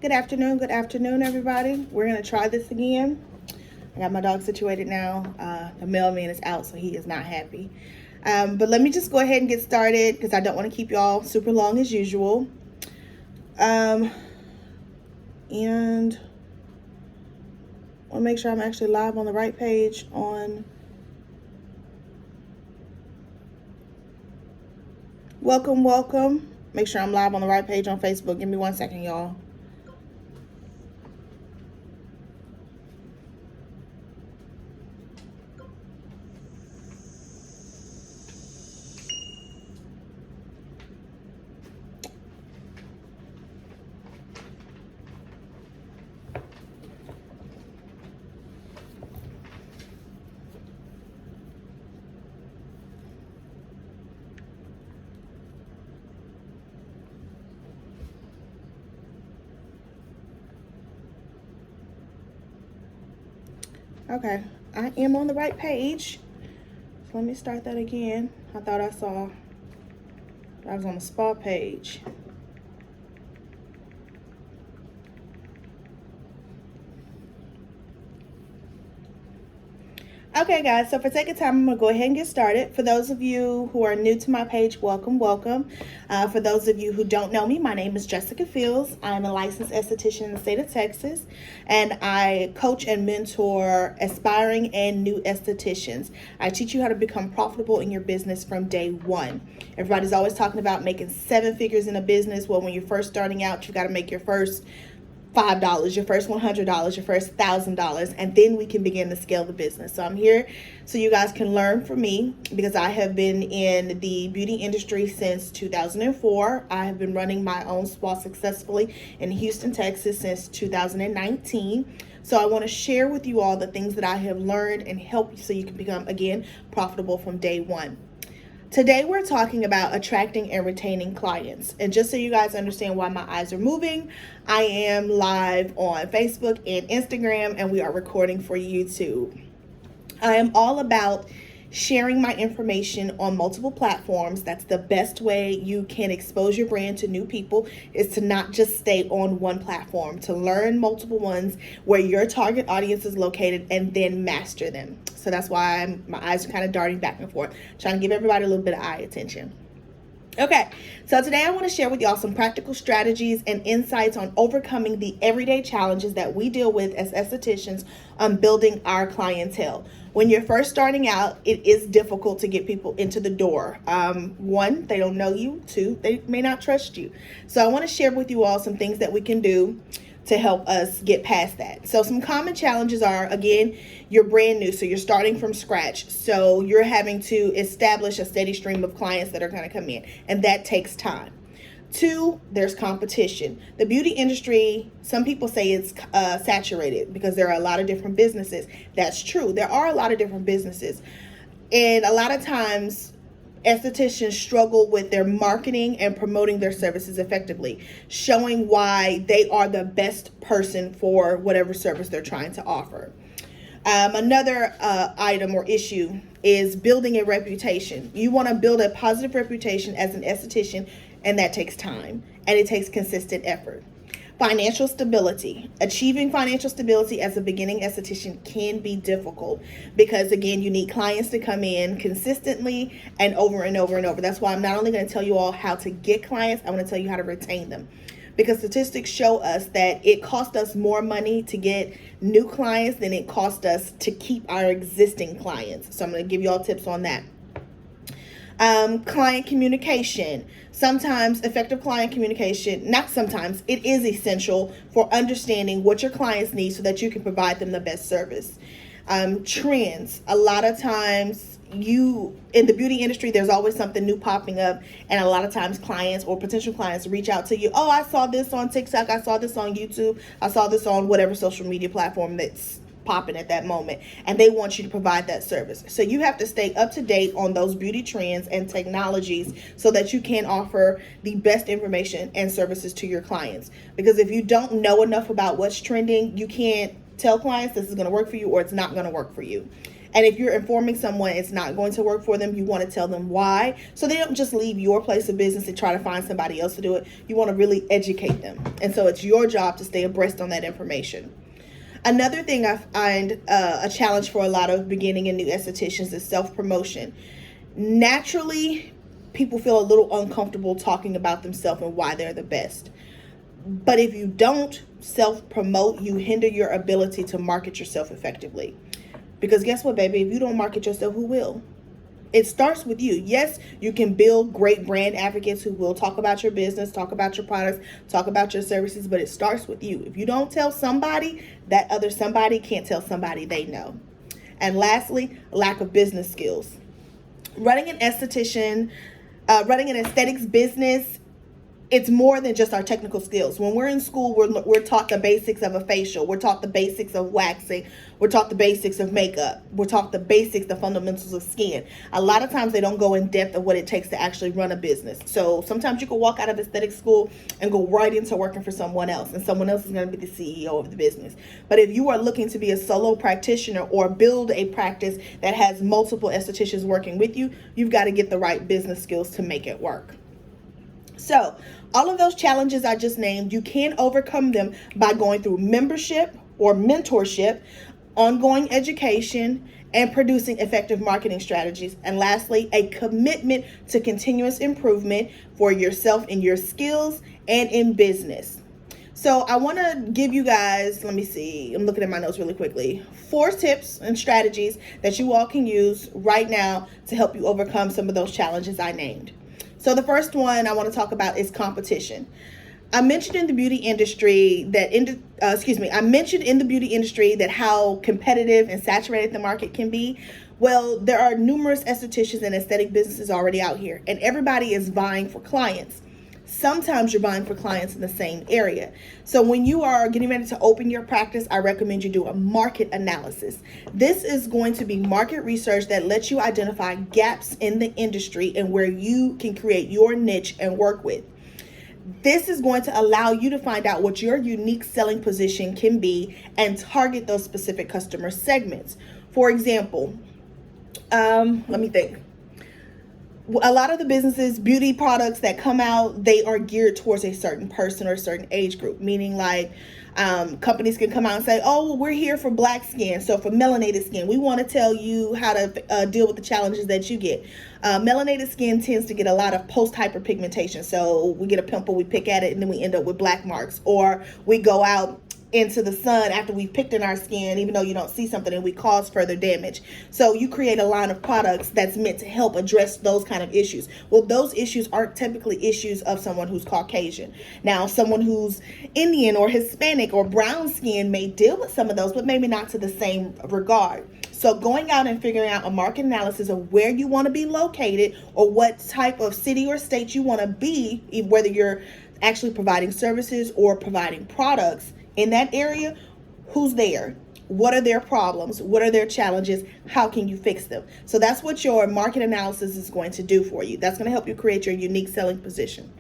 Good afternoon, everybody. We're going to try this again. I got my dog situated now. The mailman is out, so he is not happy. But let me just go ahead and get started because I don't want to keep y'all super long as usual. And I'll make sure I'm actually live on the right page on. Welcome. Make sure I'm live on the right page on Facebook. Give me 1 second, y'all. Okay, I am on the right page. So let me start that again. I thought I saw I was on the spa page. Okay, guys, so for sake of time, I'm going to go ahead and get started. For those of you who are new to my page, welcome. For those of you who don't know me, my name is Jessica Fields. I'm a licensed esthetician in the state of Texas, and I coach and mentor aspiring and new estheticians. I teach you how to become profitable in your business from day one. Everybody's always talking about making 7 figures in a business. Well, when you're first starting out, you got to make your first $5, your first $100, your first $1,000, and then we can begin to scale the business. So I'm here so you guys can learn from me because I have been in the beauty industry since 2004. I have been running my own spa successfully in Houston, Texas since 2019. So I want to share with you all the things that I have learned and help you so you can become, again, profitable from day one. Today we're talking about attracting and retaining clients. And just so you guys understand why my eyes are moving, I am live on Facebook and Instagram, and we are recording for YouTube. I am all about sharing my information on multiple platforms. That's the best way you can expose your brand to new people, is to not just stay on one platform, to learn multiple ones where your target audience is located and then master them. So that's why my eyes are kind of darting back and forth, trying to give everybody a little bit of eye attention. Okay, so today I want to share with y'all some practical strategies and insights on overcoming the everyday challenges that we deal with as estheticians on building our clientele. When you're first starting out, it is difficult to get people into the door. 1, they don't know you. 2, they may not trust you. So I want to share with you all some things that we can do to help us get past that. So some common challenges are, again, you're brand new, so you're starting from scratch. So you're having to establish a steady stream of clients that are going to come in, and that takes time. 2, there's competition. The beauty industry, some people say it's saturated because there are a lot of different businesses. That's true. There are a lot of different businesses. And a lot of times, estheticians struggle with their marketing and promoting their services effectively, showing why they are the best person for whatever service they're trying to offer. Another item or issue is building a reputation. You want to build a positive reputation as an esthetician, and that takes time and it takes consistent effort. Financial stability. Achieving financial stability as a beginning esthetician can be difficult because, again, you need clients to come in consistently and over and over and over. That's why I'm not only going to tell you all how to get clients, I'm going to tell you how to retain them. Because statistics show us that it costs us more money to get new clients than it costs us to keep our existing clients. So I'm going to give you all tips on that. Client communication. Sometimes effective client communication, not sometimes, it is essential for understanding what your clients need so that you can provide them the best service. Trends. A lot of times in the beauty industry, there's always something new popping up, and a lot of times clients or potential clients reach out to you. Oh, I saw this on TikTok. I saw this on YouTube. I saw this on whatever social media platform that's popping at that moment, and they want you to provide that service. So you have to stay up to date on those beauty trends and technologies so that you can offer the best information and services to your clients. Because if you don't know enough about what's trending, you can't tell clients this is going to work for you or it's not going to work for you. And if you're informing someone it's not going to work for them, you want to tell them why. So they don't just leave your place of business and try to find somebody else to do it. You want to really educate them. And so it's your job to stay abreast on that information. Another thing I find a challenge for a lot of beginning and new estheticians is self-promotion. Naturally, people feel a little uncomfortable talking about themselves and why they're the best. But if you don't self-promote, you hinder your ability to market yourself effectively. Because guess what, baby? If you don't market yourself, who will? It starts with you. Yes, you can build great brand advocates who will talk about your business, talk about your products, talk about your services, but it starts with you. If you don't tell somebody, that other somebody can't tell somebody they know. And lastly, lack of business skills. Running an aesthetics business, it's more than just our technical skills. When we're in school, we're taught the basics of a facial. We're taught the basics of waxing. We're taught the basics of makeup. We're taught the basics, the fundamentals of skin. A lot of times they don't go in depth of what it takes to actually run a business. So sometimes you can walk out of aesthetic school and go right into working for someone else, and someone else is going to be the CEO of the business. But if you are looking to be a solo practitioner or build a practice that has multiple estheticians working with you, you've got to get the right business skills to make it work. So all of those challenges I just named, you can overcome them by going through membership or mentorship, ongoing education, and producing effective marketing strategies. And lastly, a commitment to continuous improvement for yourself in your skills and in business. So I want to give you guys, let me see, I'm looking at my notes really quickly, 4 tips and strategies that you all can use right now to help you overcome some of those challenges I named. So the first one I want to talk about is competition. I mentioned in the beauty industry that how competitive and saturated the market can be. Well, there are numerous estheticians and aesthetic businesses already out here, and everybody is vying for clients. Sometimes you're buying for clients in the same area. So when you are getting ready to open your practice, I recommend you do a market analysis. This is going to be market research that lets you identify gaps in the industry and where you can create your niche and work with. This is going to allow you to find out what your unique selling position can be and target those specific customer segments. For example, let me think. A lot of the businesses, beauty products that come out, they are geared towards a certain person or a certain age group, meaning like companies can come out and say, oh, well, we're here for black skin. So for melanated skin, we want to tell you how to deal with the challenges that you get. Melanated skin tends to get a lot of post-hyperpigmentation. So we get a pimple, we pick at it, and then we end up with black marks. Or we go out into the sun after we've picked in our skin, even though you don't see something, and we cause further damage. So you create a line of products that's meant to help address those kind of issues. Well, those issues aren't typically issues of someone who's Caucasian. Now, someone who's Indian or Hispanic or brown skin may deal with some of those, but maybe not to the same regard. So going out and figuring out a market analysis of where you want to be located or what type of city or state you want to be, whether you're actually providing services or providing products in that area, who's there? What are their problems? What are their challenges? How can you fix them? So that's what your market analysis is going to do for you. That's going to help you create your unique selling position.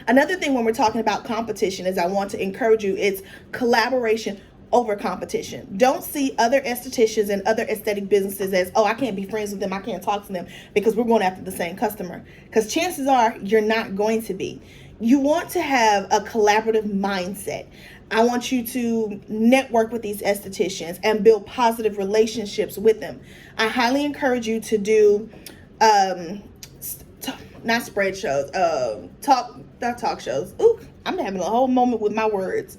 Another thing when we're talking about competition is I want to encourage you, it's collaboration over competition. Don't see other estheticians and other aesthetic businesses as, oh, I can't be friends with them, I can't talk to them because we're going after the same customer. Because chances are you're not going to be. You want to have a collaborative mindset. I want you to network with these estheticians and build positive relationships with them. I highly encourage you to do, not spread shows, talk shows. Ooh, I'm having a whole moment with my words.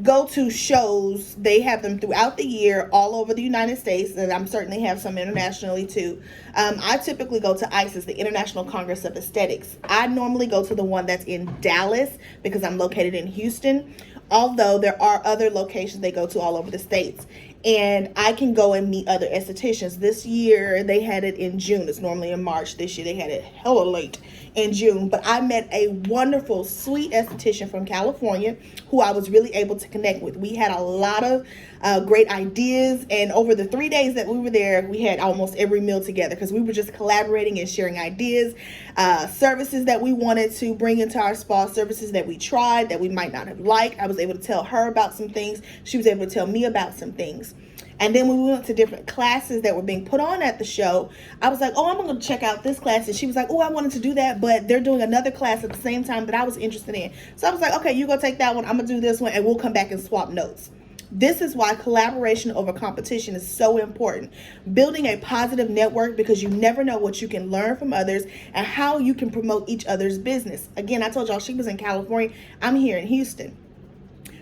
Go to shows. They have them throughout the year all over the United States, and I'm certainly have some internationally too. I typically go to ICES, the International Congress of Aesthetics. I normally go to the one that's in Dallas because I'm located in Houston, although there are other locations they go to all over the states. And I can go and meet other estheticians. This year, they had it in June. It's normally in March. This year, they had it hella late in June. But I met a wonderful, sweet esthetician from California who I was really able to connect with. We had a lot of great ideas. And over the 3 days that we were there, we had almost every meal together because we were just collaborating and sharing ideas, services that we wanted to bring into our spa, services that we tried that we might not have liked. I was able to tell her about some things. She was able to tell me about some things. And then when we went to different classes that were being put on at the show, I was like, oh, I'm going to check out this class. And she was like, oh, I wanted to do that, but they're doing another class at the same time that I was interested in. So I was like, okay, you go take that one. I'm going to do this one, and we'll come back and swap notes. This is why collaboration over competition is so important. Building a positive network, because you never know what you can learn from others and how you can promote each other's business. Again, I told y'all she was in California. I'm here in Houston.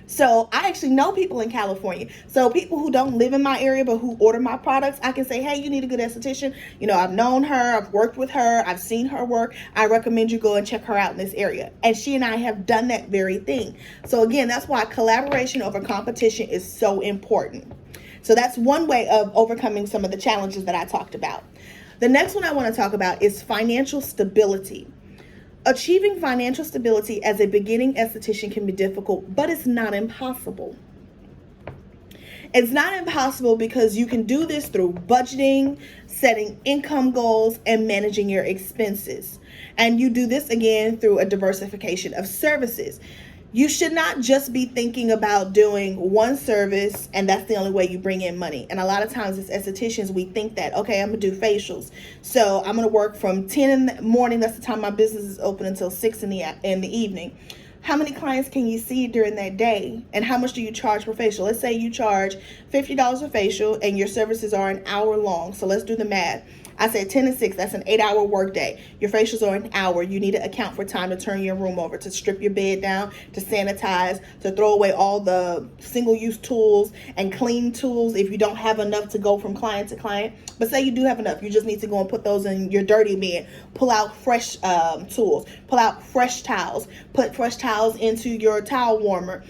So I actually know people in California. So people who don't live in my area but who order my products, I can say, hey, you need a good esthetician. You know, I've known her, I've worked with her, I've seen her work. I recommend you go and check her out in this area. And she and I have done that very thing. So again, that's why collaboration over competition is so important. So that's one way of overcoming some of the challenges that I talked about. The next one I want to talk about is financial stability. Achieving financial stability as a beginning esthetician can be difficult, but it's not impossible. It's not impossible because you can do this through budgeting, setting income goals, and managing your expenses. And you do this again through a diversification of services. You should not just be thinking about doing one service and that's the only way you bring in money. And a lot of times as estheticians, we think that, okay, I'm going to do facials. So I'm going to work from 10 in the morning. That's the time my business is open until 6 in the evening. How many clients can you see during that day? And how much do you charge per facial? Let's say you charge $50 a facial and your services are an hour long. So let's do the math. I said 10 to 6, that's an 8-hour work day. Your facials are an hour. You need to account for time to turn your room over, to strip your bed down, to sanitize, to throw away all the single-use tools and clean tools if you don't have enough to go from client to client. But say you do have enough. You just need to go and put those in your dirty bin. Pull out fresh tools. Pull out fresh towels. Put fresh towels into your towel warmer.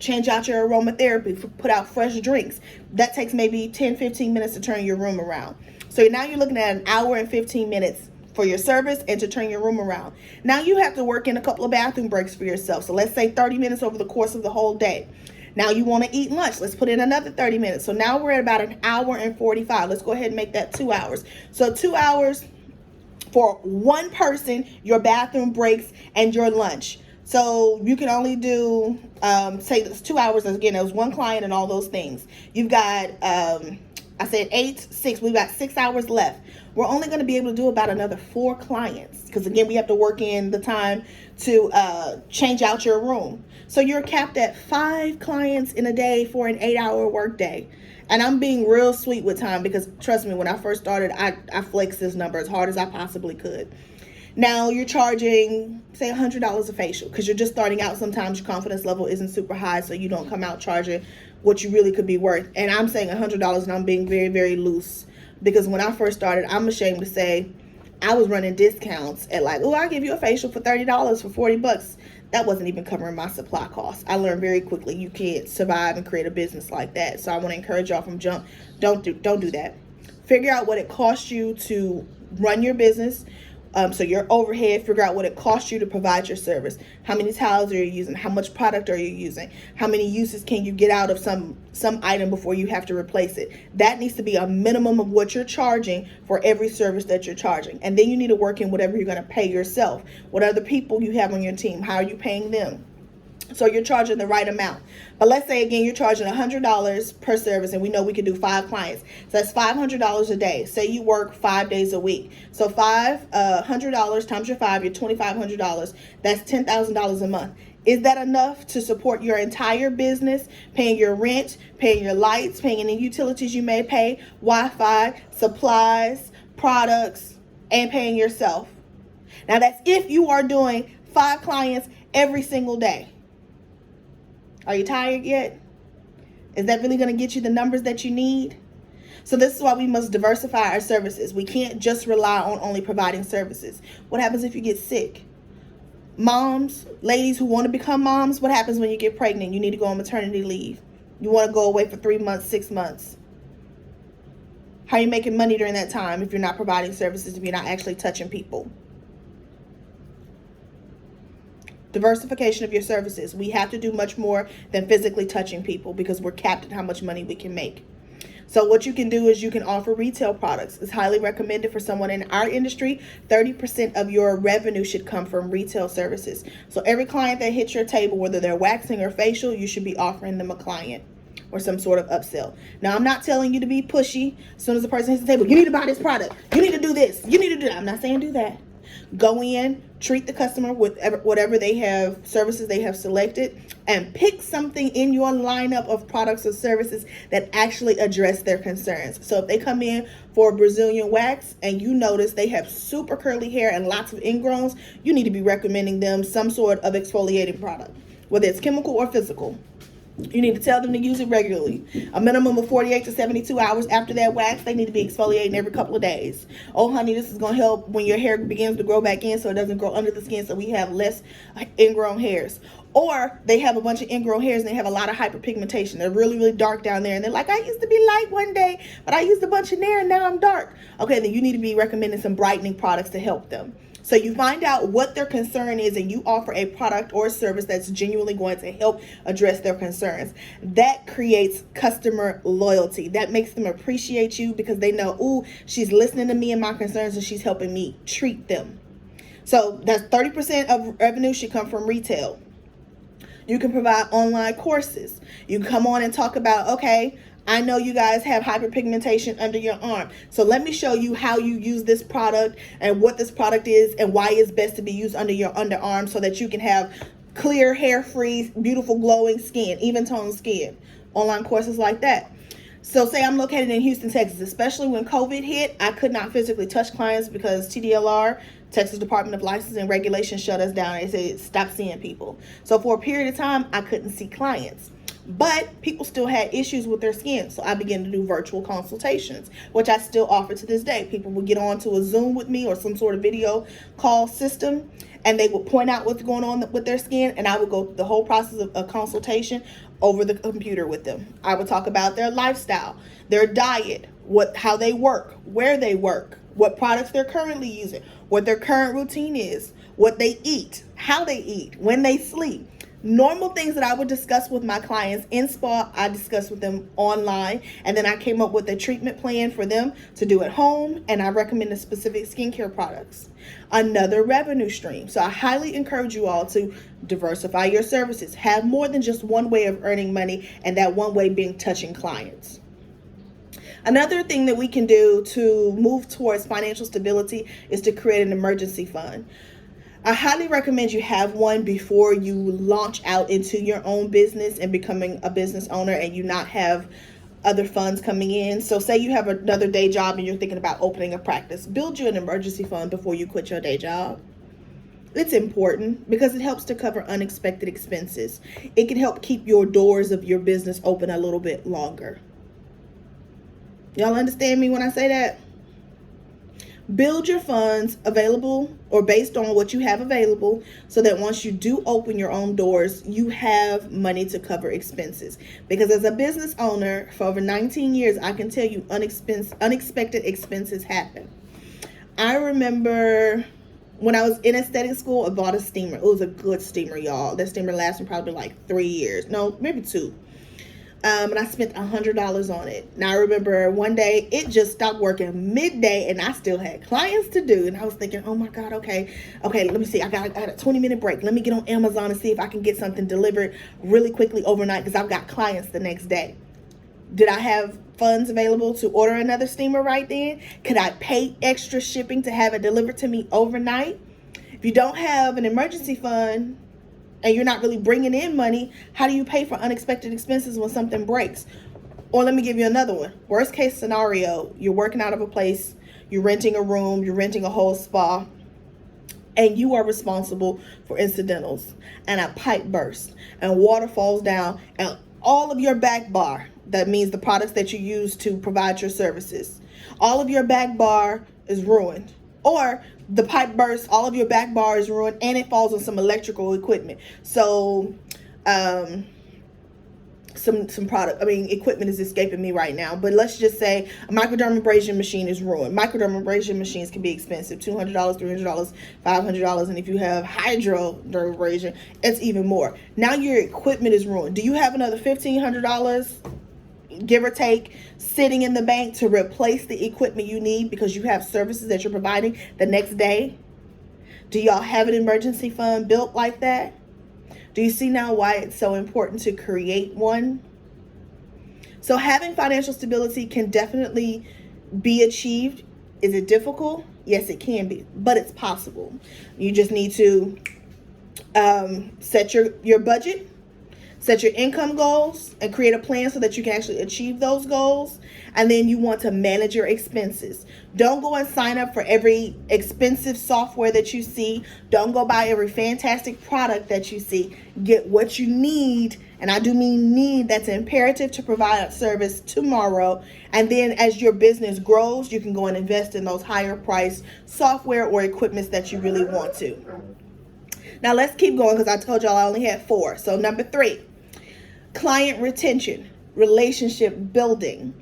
Change out your aromatherapy. Put out fresh drinks. That takes maybe 10, 15 minutes to turn your room around. So now you're looking at an hour and 15 minutes for your service and to turn your room around. Now you have to work in a couple of bathroom breaks for yourself. So let's say 30 minutes over the course of the whole day. Now you want to eat lunch. Let's put in another 30 minutes. So now we're at about an hour and 45. Let's go ahead and make that 2 hours. So 2 hours for one person, your bathroom breaks and your lunch. So you can only do, say it's 2 hours. Again, there was one client and all those things. You've got, I said 8, 6. We've got 6 hours left. We're only going to be able to do about another 4 clients because, again, we have to work in the time to change out your room. So you're capped at 5 clients in a day for an 8-hour work day. And I'm being real sweet with time because, trust me, when I first started, I flexed this number as hard as I possibly could. Now you're charging, say, $100 a facial because you're just starting out. Sometimes your confidence level isn't super high, so you don't come out charging what you really could be worth. And I'm saying $100 and I'm being very, very loose because when I first started, I'm ashamed to say I was running discounts at like, oh, I'll give you a facial for $30 for $40. That wasn't even covering my supply costs. I learned very quickly you can't survive and create a business like that. So I want to encourage y'all from jump, don't do that. Figure out what it costs you to run your business. So your overhead, figure out what it costs you to provide your service. How many towels are you using? How much product are you using? How many uses can you get out of some item before you have to replace it? That needs to be a minimum of what you're charging for every service that you're charging. And then you need to work in whatever you're going to pay yourself. What other people you have on your team, how are you paying them? So you're charging the right amount. But let's say, again, you're charging $100 per service, and we know we can do 5 clients. So that's $500 a day. Say you work 5 days a week. So $100 times your 5, you're $2,500. That's $10,000 a month. Is that enough to support your entire business, paying your rent, paying your lights, paying any utilities you may pay, Wi-Fi, supplies, products, and paying yourself? Now that's if you are doing 5 clients every single day. Are you tired yet? Is that really going to get you the numbers that you need? So this is why we must diversify our services. We can't just rely on only providing services. What happens if you get sick? Moms, ladies who want to become moms, what happens when you get pregnant? You need to go on maternity leave. You want to go away for 3 months, 6 months. How are you making money during that time if you're not providing services, if you're not actually touching people? Diversification of your services. We have to do much more than physically touching people because we're capped at how much money we can make. So what you can do is you can offer retail products. It's highly recommended for someone in our industry. 30% of your revenue should come from retail services. So every client that hits your table, whether they're waxing or facial, you should be offering them a client. or some sort of upsell. Now, I'm not telling you to be pushy. As soon as the person hits the table, you need to buy this product. You need to do this. You need to do that. I'm not saying do that. Go in, treat the customer with whatever they have, services they have selected, and pick something in your lineup of products or services that actually address their concerns. So if they come in for a Brazilian wax and you notice they have super curly hair and lots of ingrowns, you need to be recommending them some sort of exfoliating product, whether it's chemical or physical. You need to tell them to use it regularly. A minimum of 48 to 72 hours after that wax, they need to be exfoliating every couple of days. Oh, honey, this is going to help when your hair begins to grow back in so it doesn't grow under the skin, so we have less ingrown hairs. Or they have a bunch of ingrown hairs and they have a lot of hyperpigmentation. They're really, really dark down there. And they're like, I used to be light one day, but I used a bunch of Nair and now I'm dark. Okay, then you need to be recommending some brightening products to help them. So you find out what their concern is and you offer a product or a service that's genuinely going to help address their concerns. That creates customer loyalty. That makes them appreciate you because they know, ooh, she's listening to me and my concerns and she's helping me treat them. So that's 30% of revenue should come from retail. You can provide online courses. You can come on and talk about, okay, I know you guys have hyperpigmentation under your arm. So let me show you how you use this product and what this product is and why it's best to be used under your underarm so that you can have clear, hair-free, beautiful, glowing skin, even-toned skin. Online courses like that. So say I'm located in Houston, Texas. Especially when COVID hit, I could not physically touch clients because TDLR, Texas Department of Licensing and Regulation, shut us down. They said stop seeing people. So for a period of time, I couldn't see clients. But people still had issues with their skin. So I began to do virtual consultations, which I still offer to this day. People would get on to a Zoom with me or some sort of video call system, and they would point out what's going on with their skin, and I would go through the whole process of a consultation over the computer with them. I would talk about their lifestyle, their diet, how they work, where they work, what products they're currently using, what their current routine is, what they eat, how they eat, when they sleep. Normal things that I would discuss with my clients in spa, I discuss with them online, and then I came up with a treatment plan for them to do at home, and I recommended specific skincare products. Another revenue stream. So I highly encourage you all to diversify your services. Have more than just one way of earning money, and that one way being touching clients. Another thing that we can do to move towards financial stability is to create an emergency fund. I highly recommend you have one before you launch out into your own business and becoming a business owner and you not have other funds coming in. So say you have another day job and you're thinking about opening a practice. Build you an emergency fund before you quit your day job. It's important because it helps to cover unexpected expenses. It can help keep your doors of your business open a little bit longer. Y'all understand me when I say that? Build your funds available or based on what you have available so that once you do open your own doors, you have money to cover expenses. Because as a business owner for over 19 years, I can tell you unexpected expenses happen. I remember when I was in aesthetic school, I bought a steamer. It was a good steamer, y'all. That steamer lasted probably like 3 years. No, maybe 2. And I spent $100 on it. Now I remember one day it just stopped working midday and I still had clients to do. And I was thinking, oh my God, okay, let me see. I got a 20-minute break. Let me get on Amazon and see if I can get something delivered really quickly overnight because I've got clients the next day. Did I have funds available to order another steamer right then? Could I pay extra shipping to have it delivered to me overnight? If you don't have an emergency fund, and you're not really bringing in money, how do you pay for unexpected expenses when something breaks? Or let me give you another one. Worst case scenario, you're working out of a place, you're renting a room, you're renting a whole spa, and you are responsible for incidentals, and a pipe bursts, and water falls down, and all of your back bar, that means the products that you use to provide your services, all of your back bar is ruined. Or the pipe bursts, all of your back bar is ruined, and it falls on some electrical equipment. So, some product, equipment is escaping me right now. But let's just say a microdermabrasion machine is ruined. Microdermabrasion machines can be expensive, $200, $300, $500. And if you have hydrodermabrasion, it's even more. Now your equipment is ruined. Do you have another $1,500? Give or take, sitting in the bank to replace the equipment you need because you have services that you're providing the next day? Do y'all have an emergency fund built like that? Do you see now why it's so important to create one? So having financial stability can definitely be achieved. Is it difficult? Yes, it can be, but it's possible. You just need to set your budget, set your income goals, and create a plan so that you can actually achieve those goals. And then you want to manage your expenses. Don't go and sign up for every expensive software that you see. Don't go buy every fantastic product that you see. Get what you need, and I do mean need, that's imperative to provide a service tomorrow. And then as your business grows, you can go and invest in those higher priced software or equipments that you really want to. Now let's keep going, because I told y'all I only had 4. So number 3, client retention, relationship building.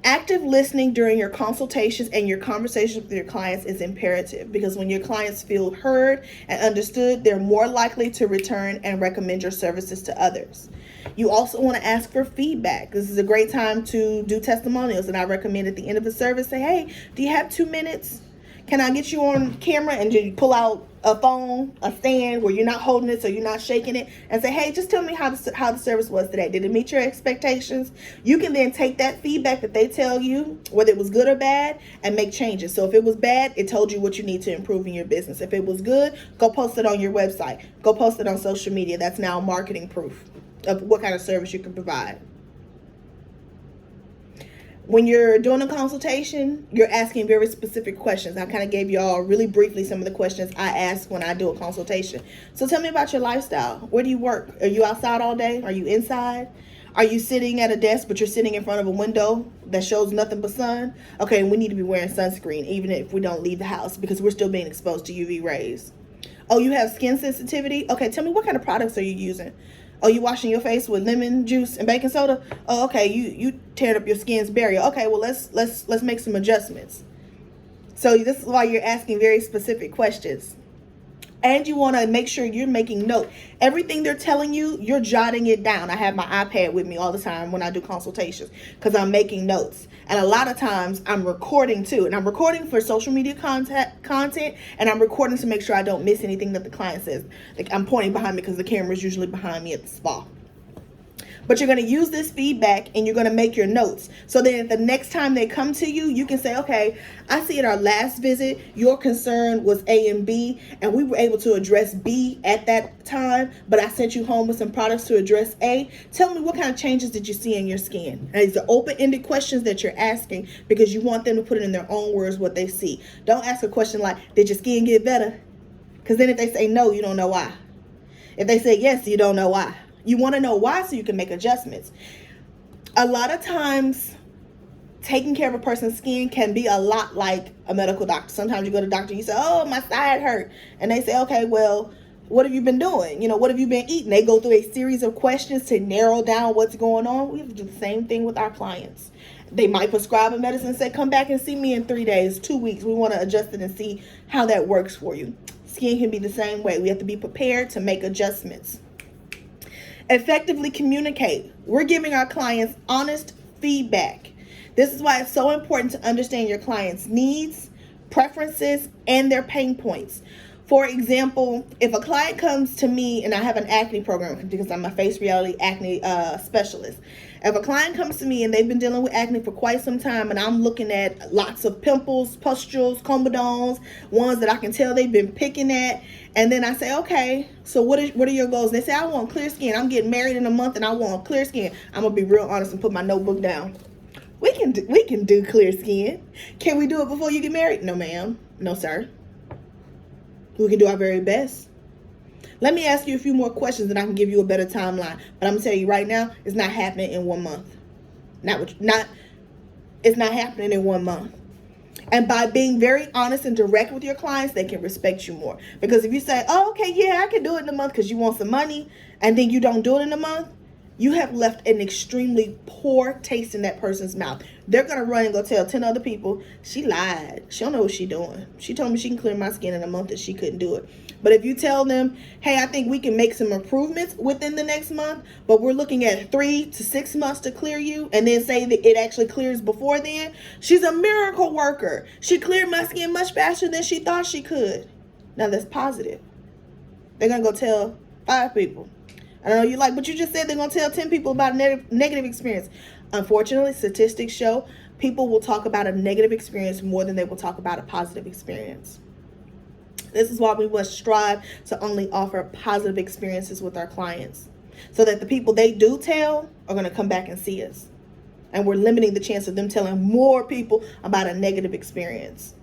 Active listening during your consultations and your conversations with your clients is imperative, because when your clients feel heard and understood, they're more likely to return and recommend your services to others. You also want to ask for feedback. This is a great time to do testimonials, and I recommend at the end of the service, say, hey, do you have 2 minutes? Can I get you on camera? And you pull out a phone, a stand where you're not holding it so you're not shaking it, and say, hey, just tell me how the service was today. Did it meet your expectations? You can then take that feedback that they tell you, whether it was good or bad, and make changes. So if it was bad, it told you what you need to improve in your business. If it was good, go post it on your website. Go post it on social media. That's now marketing proof of what kind of service you can provide. When you're doing a consultation, you're asking very specific questions. I kind of gave y'all really briefly some of the questions I ask when I do a consultation. So tell me about your lifestyle. Where do you work? Are you outside all day? Are you inside? Are you sitting at a desk, but you're sitting in front of a window that shows nothing but sun? Okay, we need to be wearing sunscreen, even if we don't leave the house, because we're still being exposed to UV rays. Oh, you have skin sensitivity? Okay, tell me, what kind of products are you using? Oh, you washing your face with lemon juice and baking soda? Oh, okay, you teared up your skin's barrier. Okay, well, let's make some adjustments. So this is why you're asking very specific questions. And you want to make sure you're making note. Everything they're telling you, you're jotting it down. I have my iPad with me all the time when I do consultations, because I'm making notes. And a lot of times I'm recording too. And I'm recording for social media content, and I'm recording to make sure I don't miss anything that the client says. Like, I'm pointing behind me because the camera is usually behind me at the spa. But you're going to use this feedback and you're going to make your notes. So then the next time they come to you, you can say, okay, I see at our last visit, your concern was A and B, and we were able to address B at that time, but I sent you home with some products to address A. Tell me, what kind of changes did you see in your skin? And these are open-ended questions that you're asking, because you want them to put it in their own words what they see. Don't ask a question like, did your skin get better? Because then if they say no, you don't know why. If they say yes, you don't know why. You want to know why so you can make adjustments. A lot of times, taking care of a person's skin can be a lot like a medical doctor. Sometimes you go to the doctor and you say, oh, my side hurt. And they say, okay, well, what have you been doing? What have you been eating? They go through a series of questions to narrow down what's going on. We have to do the same thing with our clients. They might prescribe a medicine and say, come back and see me in 3 days, 2 weeks. We want to adjust it and see how that works for you. Skin can be the same way. We have to be prepared to make adjustments. Effectively communicate. We're giving our clients honest feedback. This is why it's so important to understand your clients' needs, preferences, and their pain points. For example, if a client comes to me, and I have an acne program because I'm a face reality acne specialist. If a client comes to me and they've been dealing with acne for quite some time, and I'm looking at lots of pimples, pustules, comedones, ones that I can tell they've been picking at, and then I say, okay, so what are your goals? And they say, I want clear skin. I'm getting married in a month and I want clear skin. I'm gonna be real honest and put my notebook down. We can do clear skin. Can we do it before you get married? No, ma'am. No, sir. We can do our very best. Let me ask you a few more questions and I can give you a better timeline. But I'm gonna tell you right now, it's not happening in 1 month. It's not happening in 1 month. And by being very honest and direct with your clients, they can respect you more. Because if you say, oh, okay, yeah, I can do it in a month because you want some money, and then you don't do it in a month, you have left an extremely poor taste in that person's mouth. They're going to run and go tell 10 other people, she lied. She don't know what she's doing. She told me she can clear my skin in a month and she couldn't do it. But if you tell them, hey, I think we can make some improvements within the next month, but we're looking at 3 to 6 months to clear you, and then say that it actually clears before then, she's a miracle worker. She cleared my skin much faster than she thought she could. Now that's positive. They're going to go tell 5 people. I know you're like, but you just said they're going to tell 10 people about a negative experience. Unfortunately, statistics show people will talk about a negative experience more than they will talk about a positive experience. This is why we must strive to only offer positive experiences with our clients, so that the people they do tell are going to come back and see us. And we're limiting the chance of them telling more people about a negative experience.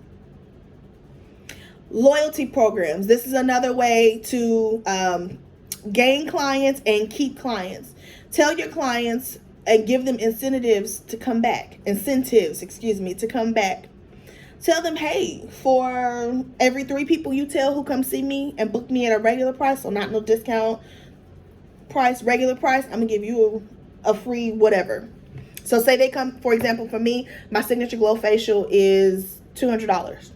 Loyalty programs. This is another way to gain clients and keep clients. Tell your clients and give them incentives to come back. To come back. Tell them, hey, for every 3 people you tell who come see me and book me at a regular price, so not no discount price, regular price, I'm going to give you a free whatever. So say they come, for example, for me, my Signature Glow Facial is $200.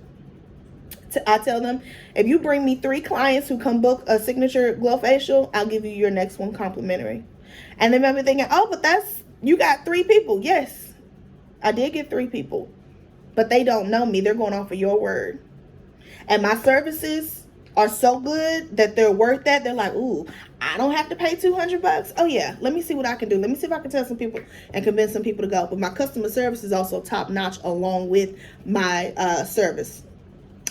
I tell them, if you bring me 3 clients who come book a Signature Glow Facial, I'll give you your next one complimentary. And they might be thinking, oh, but you got 3 people. Yes, I did get 3 people. But they don't know me. They're going off of your word. And my services are so good that they're worth that. They're like, ooh, I don't have to pay $200. Oh yeah, let me see what I can do. Let me see if I can tell some people and convince some people to go. But my customer service is also top notch along with my service.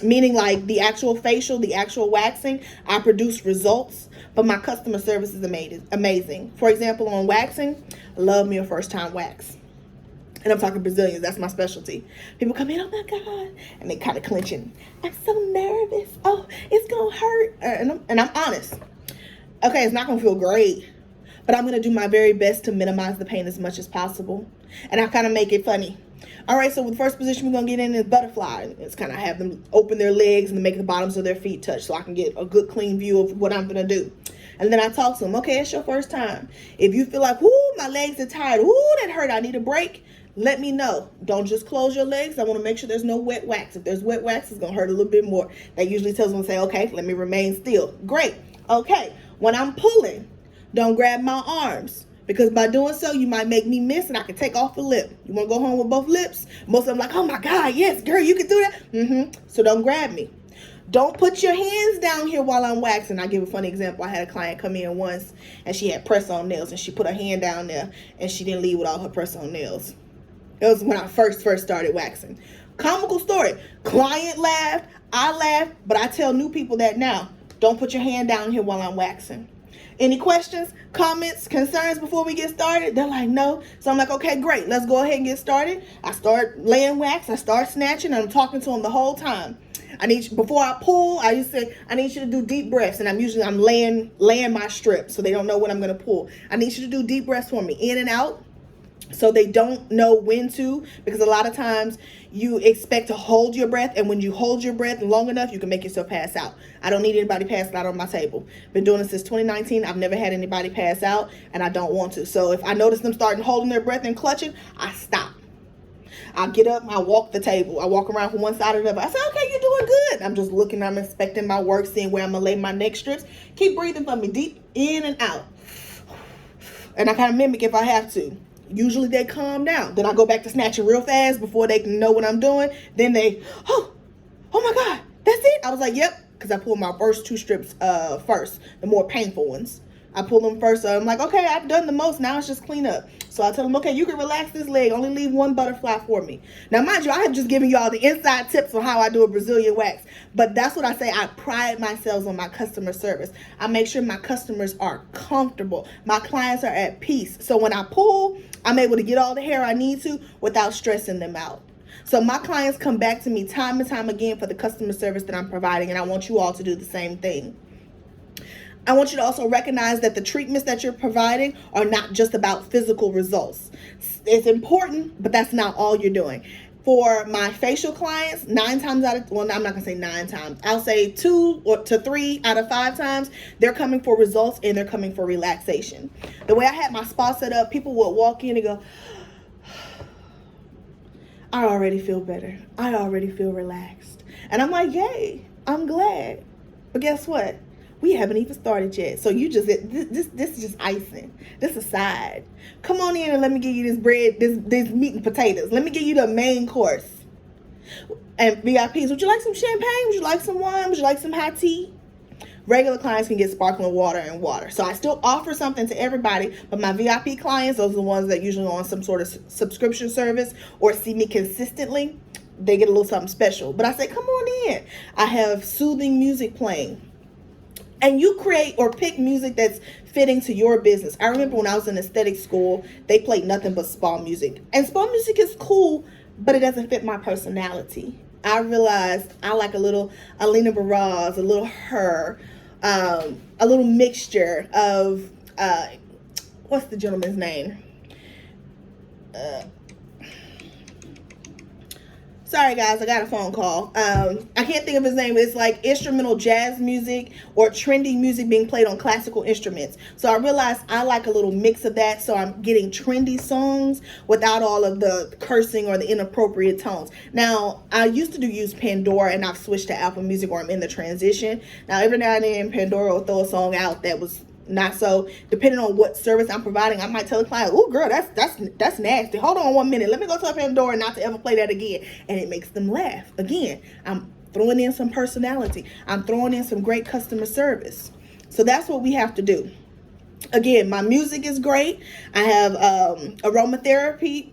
Meaning like the actual facial, the actual waxing, I produce results, but my customer service is amazing. For example, on waxing, love me a first time wax. And I'm talking Brazilians. That's my specialty. People come in, oh my God. And they kind of clenching. I'm so nervous. Oh, it's going to hurt. And I'm honest. Okay, it's not going to feel great. But I'm going to do my very best to minimize the pain as much as possible. And I kind of make it funny. All right, so with the first position we're going to get in is butterfly. It's kind of have them open their legs and make the bottoms of their feet touch so I can get a good clean view of what I'm going to do. And then I talk to them. Okay, it's your first time. If you feel like, ooh, my legs are tired. Ooh, that hurt. I need a break. Let me know. Don't just close your legs. I want to make sure there's no wet wax. If there's wet wax, it's going to hurt a little bit more. That usually tells them to say, okay, let me remain still. Great. Okay. When I'm pulling, don't grab my arms. Because by doing so, you might make me miss and I can take off the lip. You want to go home with both lips? Most of them like, oh my God, yes, girl, you can do that. So don't grab me. Don't put your hands down here while I'm waxing. I'll give a funny example. I had a client come in once and she had press-on nails and she put her hand down there and she didn't leave with all her press-on nails. It was when I first started waxing. Comical story. Client laughed, I laughed, but I tell new people that now. Don't put your hand down here while I'm waxing. Any questions, comments, concerns before we get started? They're like, no. So I'm like, okay, great. Let's go ahead and get started. I start laying wax. I start snatching. And I'm talking to them the whole time. Before I pull, I used to say, I need you to do deep breaths. And I'm laying my strip so they don't know when I'm going to pull. I need you to do deep breaths for me, in and out. So they don't know when to, because a lot of times you expect to hold your breath, and when you hold your breath long enough, you can make yourself pass out. I don't need anybody passing out on my table. Been doing this since 2019. I've never had anybody pass out, and I don't want to. So if I notice them starting holding their breath and clutching, I stop. I get up, I walk the table. I walk around from one side to the other. I say, okay, you're doing good. I'm just looking, I'm inspecting my work, seeing where I'm going to lay my neck strips. Keep breathing for me, deep in and out. And I kind of mimic if I have to. Usually they calm down. Then I go back to snatching real fast before they can know what I'm doing. Then they, oh my God, that's it? I was like, yep, because I pulled my first 2 strips first, the more painful ones. I pull them first. So I'm like, okay, I've done the most. Now it's just clean up. So I tell them, okay, you can relax this leg. Only leave 1 butterfly for me. Now, mind you, I have just given you all the inside tips on how I do a Brazilian wax. But that's what I say. I pride myself on my customer service. I make sure my customers are comfortable. My clients are at peace. So when I pull, I'm able to get all the hair I need to without stressing them out. So my clients come back to me time and time again for the customer service that I'm providing. And I want you all to do the same thing. I want you to also recognize that the treatments that you're providing are not just about physical results. It's important, but that's not all you're doing. For my facial clients, 9 times out of, well, I'm not going to say 9 times. I'll say 2 to 3 out of 5 times, they're coming for results and they're coming for relaxation. The way I had my spa set up, people would walk in and go, I already feel better. I already feel relaxed. And I'm like, yay, I'm glad. But guess what? We haven't even started yet. So you just, this is just icing. This is side. Come on in and let me give you this bread, this meat and potatoes. Let me give you the main course. And VIPs, would you like some champagne? Would you like some wine? Would you like some hot tea? Regular clients can get sparkling water and water. So I still offer something to everybody, but my VIP clients, those are the ones that usually are on some sort of subscription service or see me consistently, they get a little something special. But I say, come on in. I have soothing music playing. And you create or pick music that's fitting to your business. I remember when I was in aesthetic school, they played nothing but spa music. And spa music is cool, but it doesn't fit my personality. I realized I like a little Alina Baraz, a little Her, a little mixture of, what's the gentleman's name? Sorry guys, I got a phone call. I can't think of his name. It's like instrumental jazz music or trendy music being played on classical instruments. So I realized I like a little mix of that. So I'm getting trendy songs without all of the cursing or the inappropriate tones. Now, I used to use Pandora, and I've switched to Apple Music, or I'm in the transition. Now, every now and then Pandora will throw a song out that was not so, depending on what service I'm providing, I might tell a client, oh girl, that's nasty. Hold on 1 minute. Let me go tell Pandora not to ever play that again. And it makes them laugh. Again, I'm throwing in some personality. I'm throwing in some great customer service. So that's what we have to do. Again, my music is great. I have aromatherapy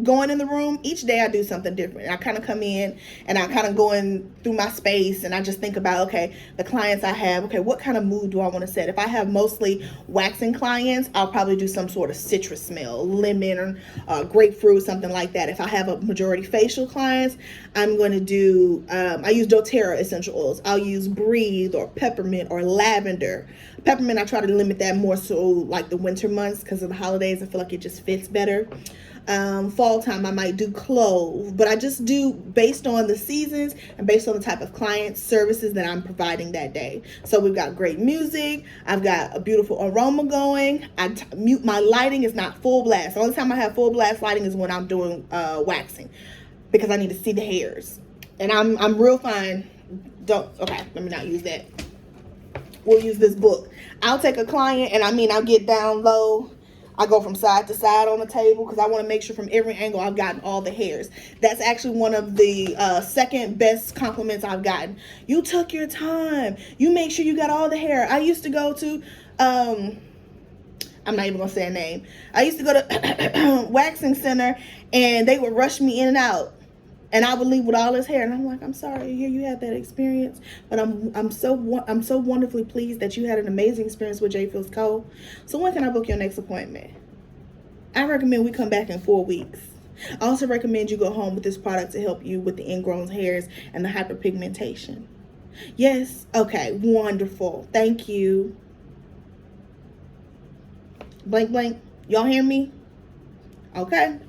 going in the room. Each day I do something different. I kind of come in and I kind of go in through my space and I just think about, okay, the clients I have, okay, what kind of mood do I want to set? If I have mostly waxing clients, I'll probably do some sort of citrus smell, lemon or grapefruit, something like that. If I have a majority facial clients, I'm going to do, I use doTERRA essential oils. I'll use Breathe or peppermint or lavender. Peppermint, I try to limit that more so like the winter months because of the holidays. I feel like it just fits better. Fall time, I might do clove, but I just do based on the seasons and based on the type of client services that I'm providing that day. So we've got great music. I've got a beautiful aroma going. My lighting is not full blast. The only time I have full blast lighting is when I'm doing waxing because I need to see the hairs. And I'm real fine. Okay, let me not use that. We'll use this book. I'll take a client and I'll get down low. I go from side to side on the table because I want to make sure from every angle I've gotten all the hairs. That's actually one of the second best compliments I've gotten. You took your time. You make sure you got all the hair. I used to go to, I'm not even going to say a name. I used to go to waxing center and they would rush me in and out. And I would leave with all his hair, and I'm like, I'm sorry to hear you had that experience, but I'm so wonderfully pleased that you had an amazing experience with J. Fields Co. So when can I book your next appointment? I recommend we come back in 4 weeks. I also recommend you go home with this product to help you with the ingrown hairs and the hyperpigmentation. Yes? Okay, wonderful. Thank you. Blank, blank. Y'all hear me? Okay.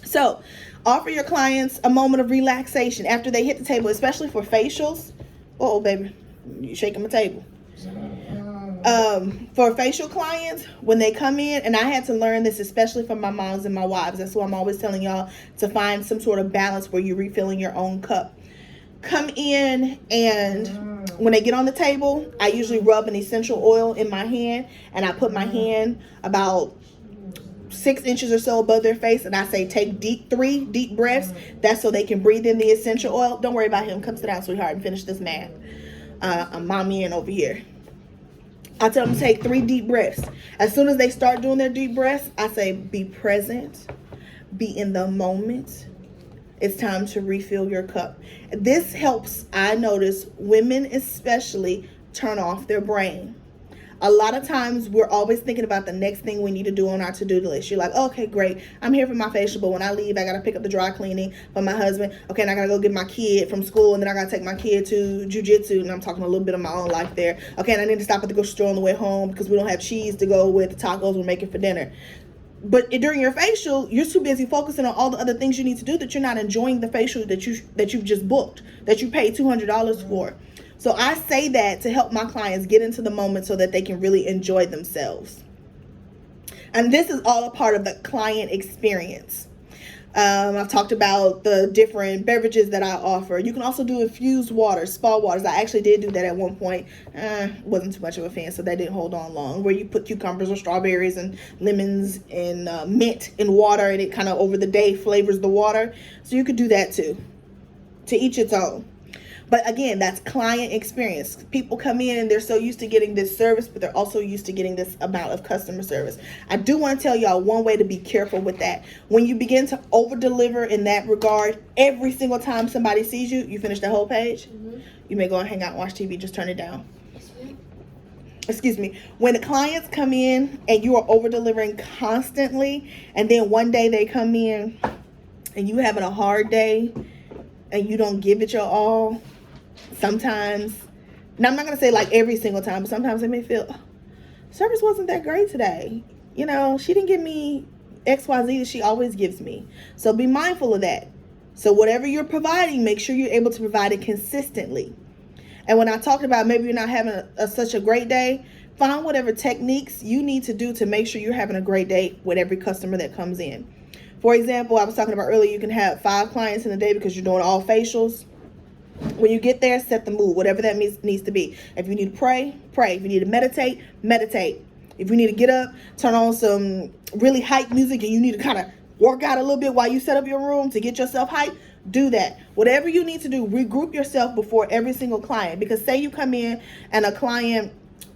So, offer your clients a moment of relaxation after they hit the table, especially for facials. Oh, baby, you shaking my table. For facial clients, when they come in, and I had to learn this, especially for my moms and my wives. That's why I'm always telling y'all to find some sort of balance where you're refilling your own cup. Come in, and when they get on the table, I usually rub an essential oil in my hand, and I put my hand about 6 inches or so above their face, and I say take 3 deep breaths. That's so they can breathe in the essential oil. Don't worry about him. Come sit down, sweetheart, and finish this math. I'm mommying over here. I tell them to take 3 deep breaths. As soon as they start doing their deep breaths, I say be present, be in the moment. It's time to refill your cup. This helps, I notice, women especially turn off their brain. A lot of times we're always thinking about the next thing we need to do on our to-do list. You're like, okay, great. I'm here for my facial, but when I leave, I got to pick up the dry cleaning for my husband. Okay, and I got to go get my kid from school, and then I got to take my kid to jiu-jitsu, and I'm talking a little bit of my own life there. Okay, and I need to stop at the grocery store on the way home because we don't have cheese to go with the tacos we're making for dinner. But during your facial, you're too busy focusing on all the other things you need to do that you're not enjoying the facial that you've just booked, that you paid $200 for. So I say that to help my clients get into the moment so that they can really enjoy themselves. And this is all a part of the client experience. I've talked about the different beverages that I offer. You can also do infused waters, spa waters. I actually did do that at one point. Wasn't too much of a fan, so that didn't hold on long. Where you put cucumbers or strawberries and lemons and mint in water, and it kind of over the day flavors the water. So you could do that too. To each its own. But again, that's client experience. People come in and they're so used to getting this service, but they're also used to getting this amount of customer service. I do want to tell y'all one way to be careful with that. When you begin to over deliver in that regard, every single time somebody sees you, you finish the whole page. You may go and hang out and watch TV, just turn it down. Excuse me. When the clients come in and you are over delivering constantly, and then one day they come in and you having a hard day and you don't give it your all, sometimes, now I'm not going to say like every single time, but sometimes they may feel, service wasn't that great today. You know, she didn't give me XYZ that she always gives me. So be mindful of that. So whatever you're providing, make sure you're able to provide it consistently. And when I talked about maybe you're not having such a great day, find whatever techniques you need to do to make sure you're having a great day with every customer that comes in. For example, I was talking about earlier, you can have 5 clients in a day because you're doing all facials. When you get there, set the mood, whatever that needs to be. If you need to pray, pray. If you need to meditate, meditate. If you need to get up, turn on some really hype music and you need to kind of work out a little bit while you set up your room to get yourself hyped, do that. Whatever you need to do, regroup yourself before every single client. Because say you come in and a client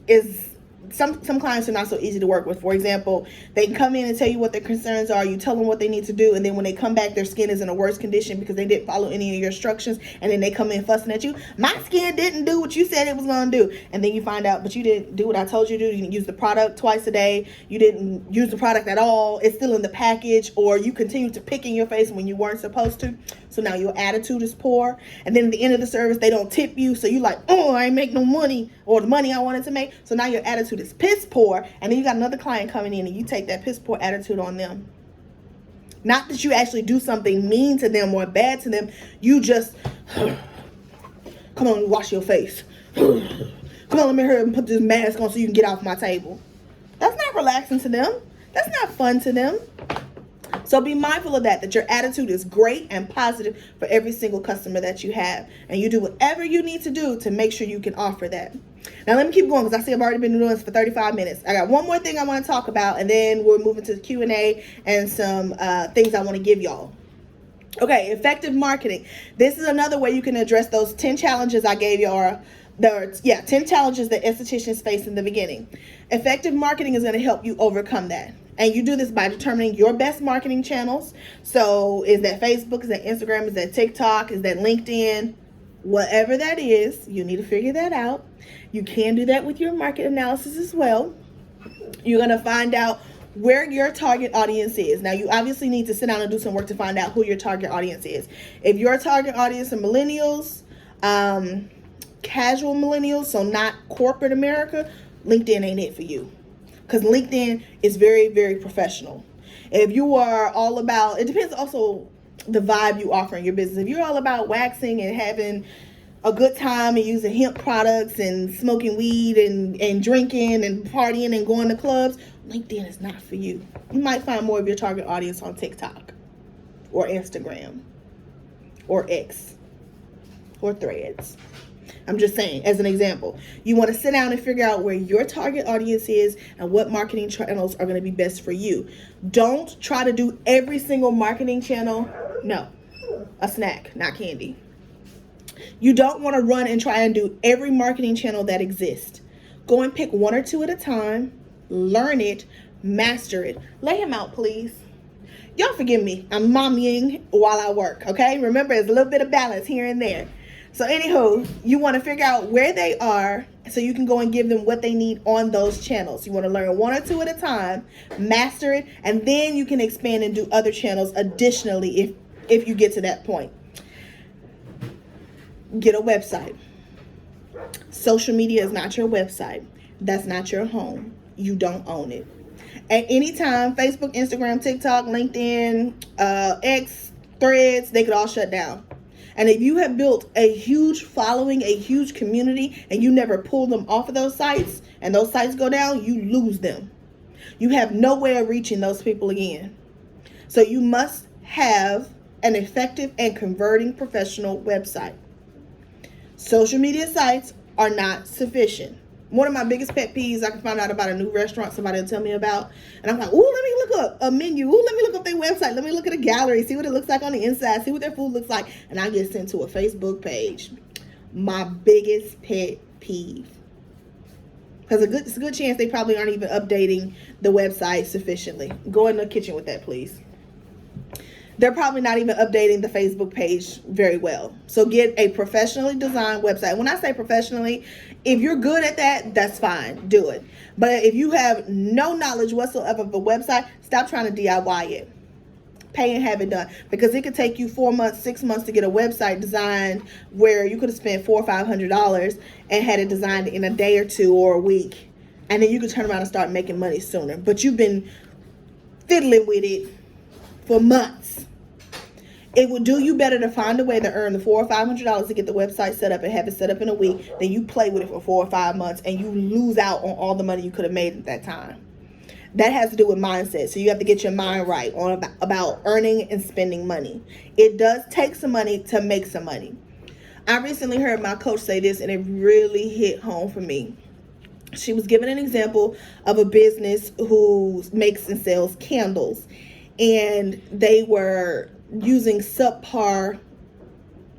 is, some clients are not so easy to work with. For example, they can come in and tell you what their concerns are. You tell them what they need to do. And then when they come back, their skin is in a worse condition because they didn't follow any of your instructions. And then they come in fussing at you. My skin didn't do what you said it was going to do. And then you find out, but you didn't do what I told you to do. You didn't use the product twice a day. You didn't use the product at all. It's still in the package. Or you continue to pick in your face when you weren't supposed to. So now your attitude is poor. And then at the end of the service, they don't tip you. So you like, oh, I ain't make no money, or the money I wanted to make. So now your attitude is piss poor. And then you got another client coming in and you take that piss poor attitude on them. Not that you actually do something mean to them or bad to them. You just, come on, wash your face. Come on, let me hurry and put this mask on so you can get off my table. That's not relaxing to them. That's not fun to them. So be mindful of that your attitude is great and positive for every single customer that you have. And you do whatever you need to do to make sure you can offer that. Now let me keep going because I see I've already been doing this for 35 minutes. I got one more thing I want to talk about, and then we're moving to the Q&A and some things I want to give y'all. Okay, effective marketing. This is another way you can address those 10 challenges I gave you, or 10 challenges that estheticians face in the beginning. Effective marketing is going to help you overcome that. And you do this by determining your best marketing channels. So is that Facebook? Is that Instagram? Is that TikTok? Is that LinkedIn? Whatever that is, you need to figure that out. You can do that with your market analysis as well. You're going to find out where your target audience is. Now, you obviously need to sit down and do some work to find out who your target audience is. If your target audience are millennials, casual millennials, so not corporate America, LinkedIn ain't it for you. Because LinkedIn is very, very professional. If you are all about, it depends also the vibe you offer in your business. If you're all about waxing and having a good time and using hemp products and smoking weed and drinking and partying and going to clubs, LinkedIn is not for you. You might find more of your target audience on TikTok or Instagram or X or Threads. I'm just saying, as an example, you want to sit down and figure out where your target audience is and what marketing channels are going to be best for you. Don't try to do every single marketing channel. No, a snack, not candy. You don't want to run and try and do every marketing channel that exists. Go and pick 1 or 2 at a time, learn it, master it. Lay him out, please. Y'all forgive me. I'm mommying while I work, okay? Remember, there's a little bit of balance here and there. So anywho, you want to figure out where they are so you can go and give them what they need on those channels. You want to learn 1 or 2 at a time, master it, and then you can expand and do other channels additionally if you get to that point. Get a website. Social media is not your website. That's not your home. You don't own it. At any time, Facebook, Instagram, TikTok, LinkedIn, X, Threads, they could all shut down. And if you have built a huge following, a huge community, and you never pull them off of those sites, and those sites go down, you lose them. You have no way of reaching those people again. So you must have an effective and converting professional website. Social media sites are not sufficient. One of my biggest pet peeves, I can find out about a new restaurant somebody will tell me about, and I'm like, ooh, let me look up a menu. Ooh, let me look up their website. Let me look at a gallery, see what it looks like on the inside, see what their food looks like, and I get sent to a Facebook page. my biggest pet peeve. Because it's a good chance they probably aren't even updating the website sufficiently. Go in the kitchen with that, please. They're probably not even updating the Facebook page very well. So get a professionally designed website. When I say professionally, if you're good at that, that's fine. Do it. But if you have no knowledge whatsoever of a website, stop trying to DIY it. Pay and have it done, because it could take you 4 months, 6 months to get a website designed where you could have spent $400 or $500 and had it designed in a day or two or a week, and then you could turn around and start making money sooner. But you've been fiddling with it for months. It would do you better to find a way to earn the $400 or $500 to get the website set up and have it set up in a week than you play with it for 4 or 5 months and you lose out on all the money you could have made at that time. That has to do with mindset. So you have to get your mind right on about earning and spending money. It does take some money to make some money. I recently heard my coach say this, and it really hit home for me. She was giving an example of a business who makes and sells candles, and they were using subpar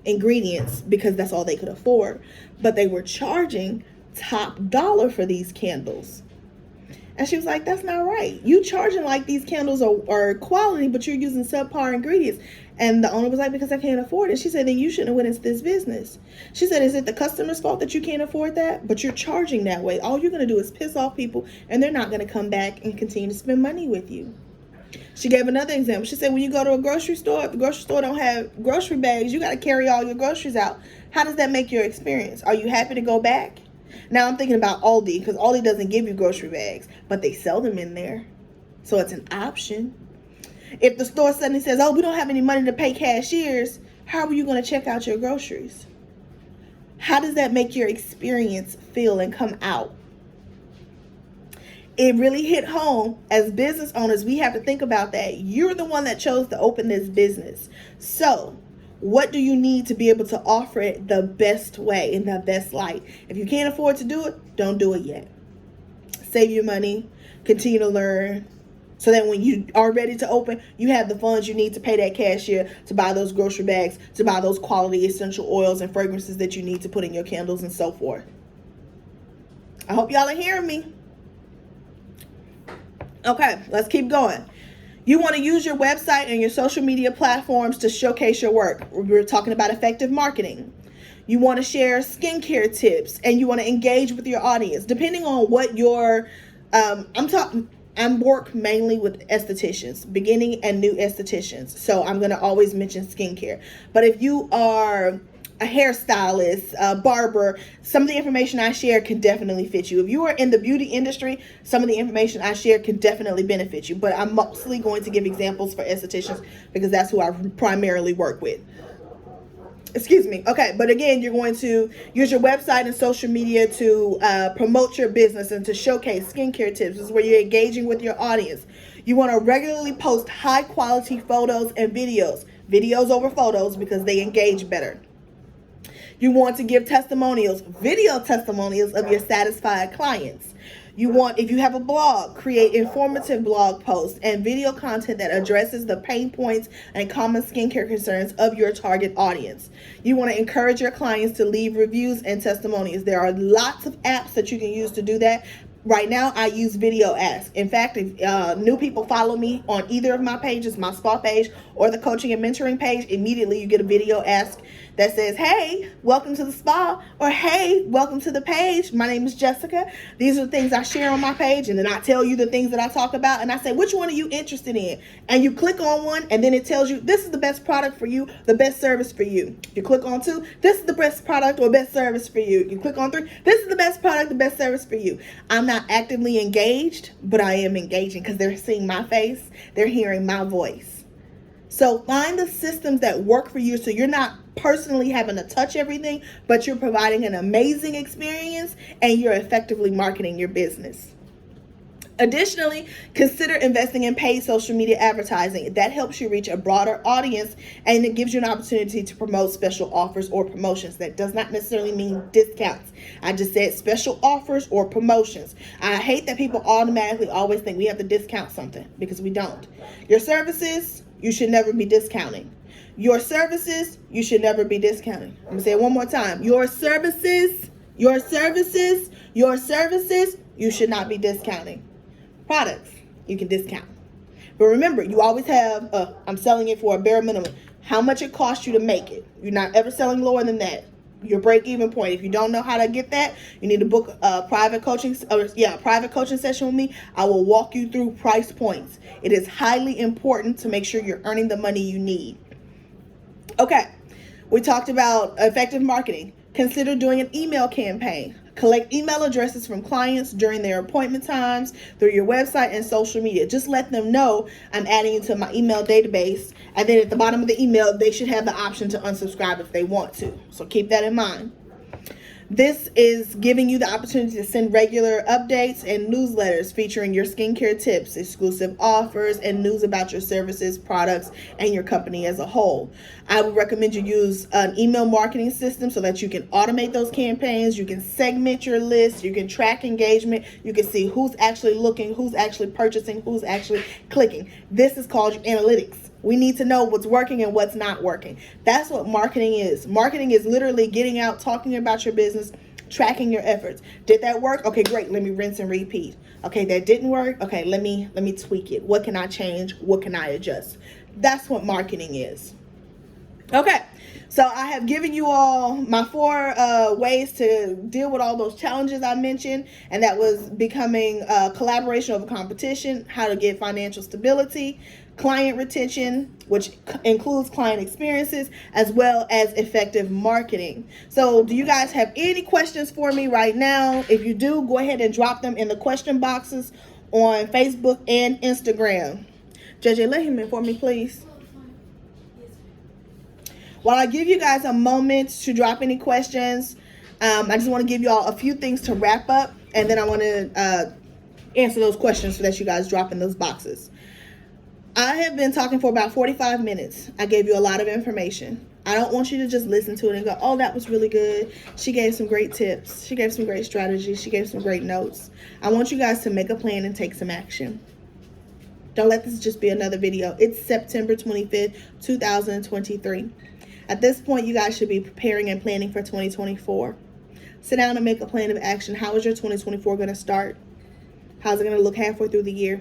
ingredients because that's all they could afford, but they were charging top dollar for these candles. And she was like, that's not right. You charging like these candles are quality, but you're using subpar ingredients. And the owner was like, because I can't afford it. She said, then you shouldn't have went into this business. She said, is it the customer's fault that you can't afford that? But you're charging that way. All you're going to do is piss off people, and they're not going to come back and continue to spend money with you. She gave another example. She said, when you go to a grocery store, if the grocery store don't have grocery bags, you got to carry all your groceries out. How does that make your experience? Are you happy to go back? Now I'm thinking about Aldi, because Aldi doesn't give you grocery bags, but they sell them in there. So it's an option. If the store suddenly says, oh, we don't have any money to pay cashiers, how are you going to check out your groceries? How does that make your experience feel and come out? It really hit home. As business owners, we have to think about that. You're the one that chose to open this business. So what do you need to be able to offer it the best way, in the best light? If you can't afford to do it, don't do it yet. Save your money, continue to learn, so that when you are ready to open, you have the funds you need to pay that cashier, to buy those grocery bags, to buy those quality essential oils and fragrances that you need to put in your candles and so forth. I hope y'all are hearing me. Okay, let's keep going. You want to use your website and your social media platforms to showcase your work. We're talking about effective marketing. You want to share skincare tips, and you want to engage with your audience. Depending on what your, I work mainly with estheticians, beginning and new estheticians. So I'm going to always mention skincare. But if you are a hairstylist, a barber, some of the information I share can definitely fit you. If you are in the beauty industry, some of the information I share can definitely benefit you. But I'm mostly going to give examples for estheticians because that's who I primarily work with. Excuse me. Okay, but again, you're going to use your website and social media to promote your business and to showcase skincare tips. This is where you're engaging with your audience. You want to regularly post high quality photos and videos. Videos over photos because they engage better. You want to give testimonials, video testimonials of your satisfied clients. You want, if you have a blog, create informative blog posts and video content that addresses the pain points and common skincare concerns of your target audience. You want to encourage your clients to leave reviews and testimonials. There are lots of apps that you can use to do that. Right now, I use Video Ask. In fact, if new people follow me on either of my pages, my spa page or the coaching and mentoring page, immediately you get a video ask that says, hey, welcome to the spa, or hey, welcome to the page. My name is Jessica. These are the things I share on my page, and then I tell you the things that I talk about, and I say, which one are you interested in? And you click on one, and then it tells you, this is the best product for you, the best service for you. You click on 2, this is the best product or best service for you. You click on 3, this is the best product, the best service for you. I'm not actively engaged, but I am engaging because they're seeing my face, they're hearing my voice. So find the systems that work for you so you're not personally having to touch everything, but you're providing an amazing experience and you're effectively marketing your business. Additionally, consider investing in paid social media advertising. That helps you reach a broader audience, and it gives you an opportunity to promote special offers or promotions. That does not necessarily mean discounts. I just said special offers or promotions. I hate that people automatically always think we have to discount something, because we don't. Your services, you should never be discounting. Your services, you should never be discounting. I'm gonna say it one more time. Your services, you should not be discounting. Products, you can discount. But remember, you always have, I'm selling it for a bare minimum. How much it costs you to make it. You're not ever selling lower than that. Your break-even point. If you don't know how to get that, you need to book a private coaching session with me. I will walk you through price points. It is highly important to make sure you're earning the money you need. Okay, we talked about effective marketing. Consider doing an email campaign. Collect email addresses from clients during their appointment times through your website and social media. Just let them know I'm adding you to my email database. And then at the bottom of the email, they should have the option to unsubscribe if they want to. So keep that in mind. This is giving you the opportunity to send regular updates and newsletters featuring your skincare tips, exclusive offers, and news about your services, products, and your company as a whole. I would recommend you use an email marketing system so that you can automate those campaigns, you can segment your list, you can track engagement, you can see who's actually looking, who's actually purchasing, who's actually clicking. This is called analytics. We need to know what's working and what's not working. That's what marketing is. Marketing is literally getting out, talking about your business, tracking your efforts. Did that work? Okay, great. Let me rinse and repeat. Okay, that didn't work. Okay, let me tweak it. What can I change? What can I adjust? That's what marketing is. Okay, so I have given you all my 4 ways to deal with all those challenges I mentioned, and that was becoming collaboration over competition, how to get financial stability, client retention, which includes client experiences, as well as effective marketing. So do you guys have any questions for me right now? If you do, go ahead and drop them in the question boxes on Facebook and Instagram. JJ, let him in for me, please. While I give you guys a moment to drop any questions, I just want to give you all a few things to wrap up, and then I want to answer those questions so that you guys drop in those boxes. I have been talking for about 45 minutes. I gave you a lot of information. I don't want you to just listen to it and go, oh, that was really good. She gave some great tips. She gave some great strategies. She gave some great notes. I want you guys to make a plan and take some action. Don't let this just be another video. It's September 25th, 2023. At this point, you guys should be preparing and planning for 2024. Sit down and make a plan of action. How is your 2024 going to start? How's it going to look halfway through the year?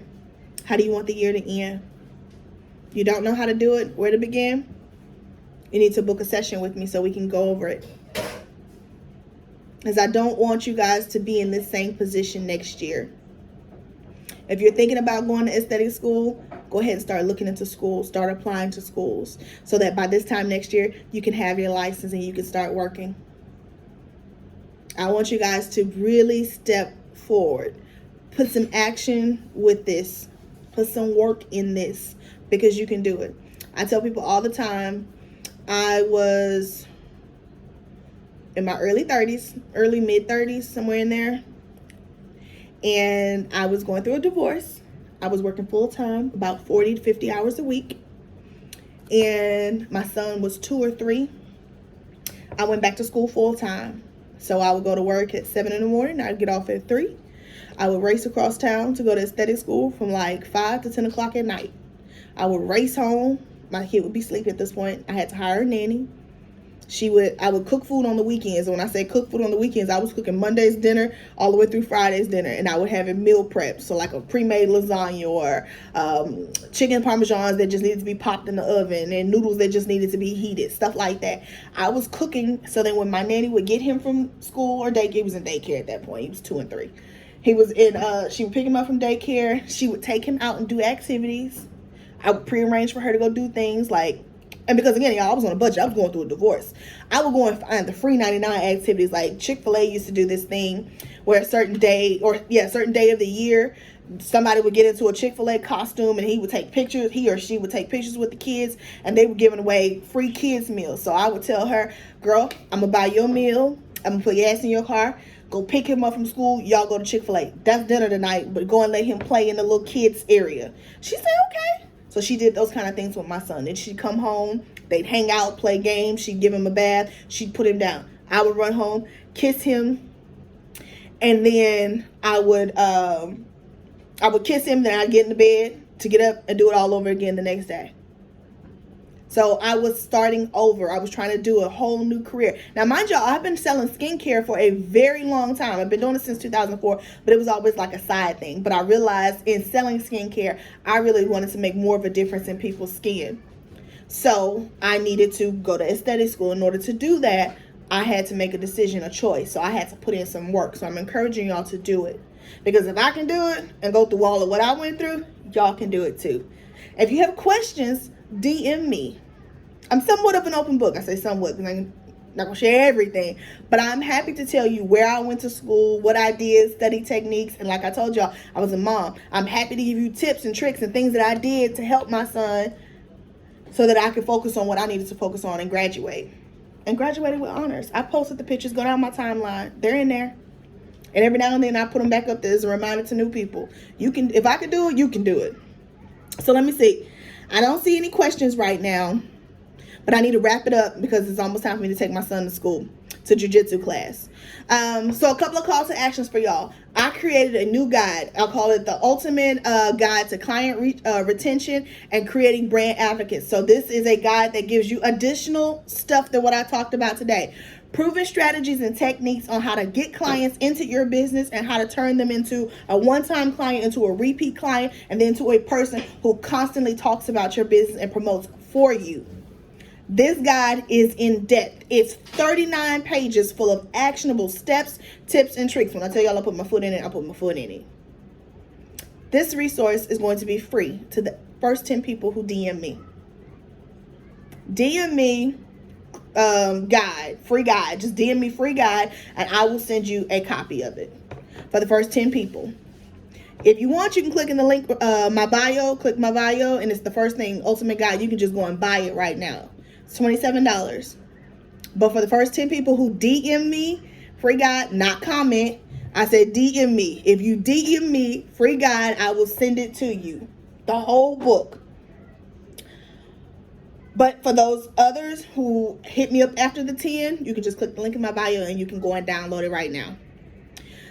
How do you want the year to end? You don't know how to do it, where to begin? You need to book a session with me so we can go over it. Because I don't want you guys to be in this same position next year. If you're thinking about going to aesthetic school, go ahead and start looking into schools, start applying to schools, so that by this time next year, you can have your license and you can start working. I want you guys to really step forward. Put some action with this. Put some work in this, because you can do it. I tell people all the time, I was in my early mid 30s, somewhere in there. And I was going through a divorce. I was working full time, about 40 to 50 hours a week. And my son was 2 or 3. I went back to school full time. So I would go to work at 7 in the morning. I'd get off at 3. I would race across town to go to aesthetic school from like 5 to 10 o'clock at night. I would race home. My kid would be asleep at this point. I had to hire a nanny. I would cook food on the weekends. When I say cook food on the weekends, I was cooking Monday's dinner all the way through Friday's dinner, and I would have it meal prep. So like a pre-made lasagna or chicken parmesans that just needed to be popped in the oven, and noodles that just needed to be heated, stuff like that. I was cooking so that when my nanny would get him from school or daycare, he was in daycare at that point. He was 2 and 3. He was in, she would pick him up from daycare. She would take him out and do activities. I would prearrange for her to go do things like, and because again, y'all, I was on a budget. I was going through a divorce. I would go and find the free 99 activities. Like Chick-fil-A used to do this thing where a certain day of the year, somebody would get into a Chick-fil-A costume and he or she would take pictures with the kids, and they were giving away free kids meals. So I would tell her, girl, I'm gonna buy your meal. I'm gonna put gas in your car. Go pick him up from school. Y'all go to Chick-fil-A. That's dinner tonight, but go and let him play in the little kids area. She said, okay. So she did those kind of things with my son. Then she'd come home, they'd hang out, play games, she'd give him a bath, she'd put him down. I would run home, kiss him, and then I would kiss him, then I'd get in the bed to get up and do it all over again the next day. So I was starting over. I was trying to do a whole new career. Now, mind y'all, I've been selling skincare for a very long time. I've been doing it since 2004, but it was always like a side thing. But I realized in selling skincare, I really wanted to make more of a difference in people's skin. So I needed to go to aesthetic school. In order to do that, I had to make a decision, a choice. So I had to put in some work. So I'm encouraging y'all to do it. Because if I can do it and go through all of what I went through, y'all can do it too. If you have questions, DM me. I'm somewhat of an open book. I say somewhat because I'm not going to share everything. But I'm happy to tell you where I went to school, what I did, study techniques. And like I told y'all, I was a mom. I'm happy to give you tips and tricks and things that I did to help my son so that I could focus on what I needed to focus on and graduate. And graduated with honors. I posted the pictures, go down my timeline. They're in there. And every now and then I put them back up there as a reminder to new people. You can, if I can do it, you can do it. So let me see. I don't see any questions right now, but I need to wrap it up because it's almost time for me to take my son to school, to jiu-jitsu class. So a couple of calls to actions for y'all. I created a new guide. I'll call it the ultimate guide to client retention and creating brand advocates. So this is a guide that gives you additional stuff than what I talked about today. Proven strategies and techniques on how to get clients into your business and how to turn them into a one-time client, into a repeat client, and then to a person who constantly talks about your business and promotes for you. This guide is in depth. It's 39 pages full of actionable steps, tips, and tricks. When I tell y'all I put my foot in it, I put my foot in it. This resource is going to be free to the first 10 people who DM me. DM me guide, free guide. Just DM me free guide and I will send you a copy of it for the first 10 people. If you want, you can click in the link, my bio, click my bio, and it's the first thing, Ultimate Guide. You can just go and buy it right now. It's $27. But for the first 10 people who DM me, free guide, not comment, I said DM me. If you DM me, free guide, I will send it to you. The whole book. But for those others who hit me up after the 10, you can just click the link in my bio and you can go and download it right now.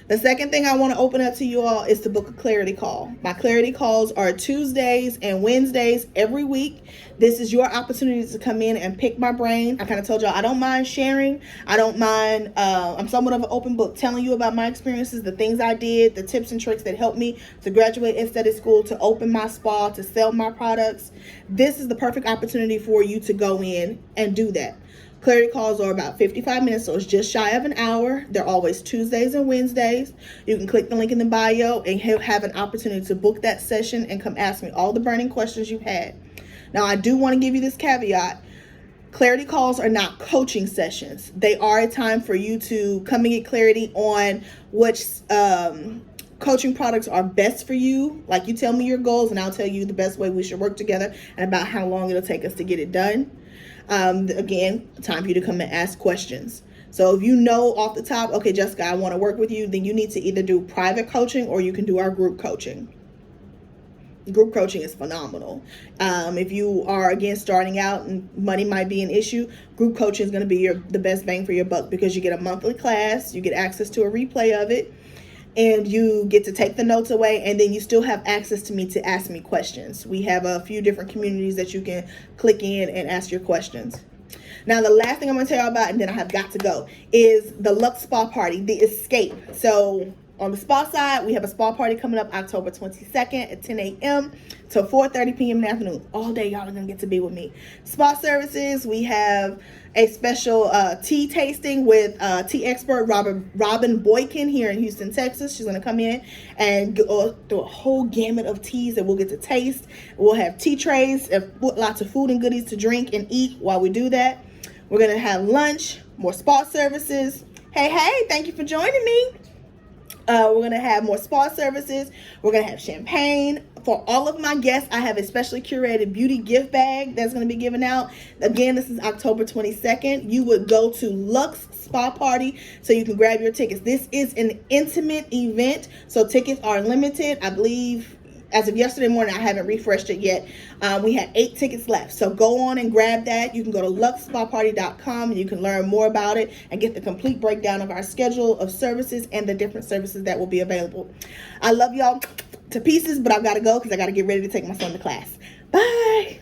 The second thing I want to open up to you all is to book a clarity call. My clarity calls are Tuesdays and Wednesdays every week. This is your opportunity to come in and pick my brain. I kind of told y'all I don't mind sharing. I don't mind. I'm somewhat of an open book, telling you about my experiences, the things I did, the tips and tricks that helped me to graduate aesthetic school, to open my spa, to sell my products. This is the perfect opportunity for you to go in and do that. Clarity calls are about 55 minutes, so it's just shy of an hour. They're always Tuesdays and Wednesdays. You can click the link in the bio and have an opportunity to book that session and come ask me all the burning questions you've had. Now, I do want to give you this caveat. Clarity calls are not coaching sessions. They are a time for you to come and get clarity on which coaching products are best for you. Like, you tell me your goals and I'll tell you the best way we should work together and about how long it'll take us to get it done. Again, time for you to come and ask questions. So if you know off the top, okay, Jessica, I want to work with you, then you need to either do private coaching or you can do our group coaching. Group coaching is phenomenal. If you are, again, starting out and money might be an issue, group coaching is going to be the best bang for your buck because you get a monthly class, you get access to a replay of it, and you get to take the notes away, and then you still have access to me to ask me questions. We have a few different communities that you can click in and ask your questions. Now, the last thing I'm going to tell you about, and then I have got to go, is the Luxe Spa Party, the Escape. So on the spa side, we have a spa party coming up October 22nd at 10 a.m. to 4:30 p.m. in the afternoon. All day, y'all are going to get to be with me. Spa services, we have a special tea tasting with tea expert Robin Boykin here in Houston, Texas. She's going to come in and go through a whole gamut of teas that we'll get to taste. We'll have tea trays, lots of food and goodies to drink and eat while we do that. We're going to have lunch, more spa services. Hey, thank you for joining me. We're going to have more spa services. We're going to have champagne. For all of my guests, I have a specially curated beauty gift bag that's going to be given out. Again, this is October 22nd. You would go to Luxe Spa Party so you can grab your tickets. This is an intimate event, so tickets are limited. I believe as of yesterday morning, I haven't refreshed it yet. We had 8 tickets left. So go on and grab that. You can go to luxespaparty.com and you can learn more about it and get the complete breakdown of our schedule of services and the different services that will be available. I love y'all to pieces, but I've got to go because I got to get ready to take my son to class. Bye.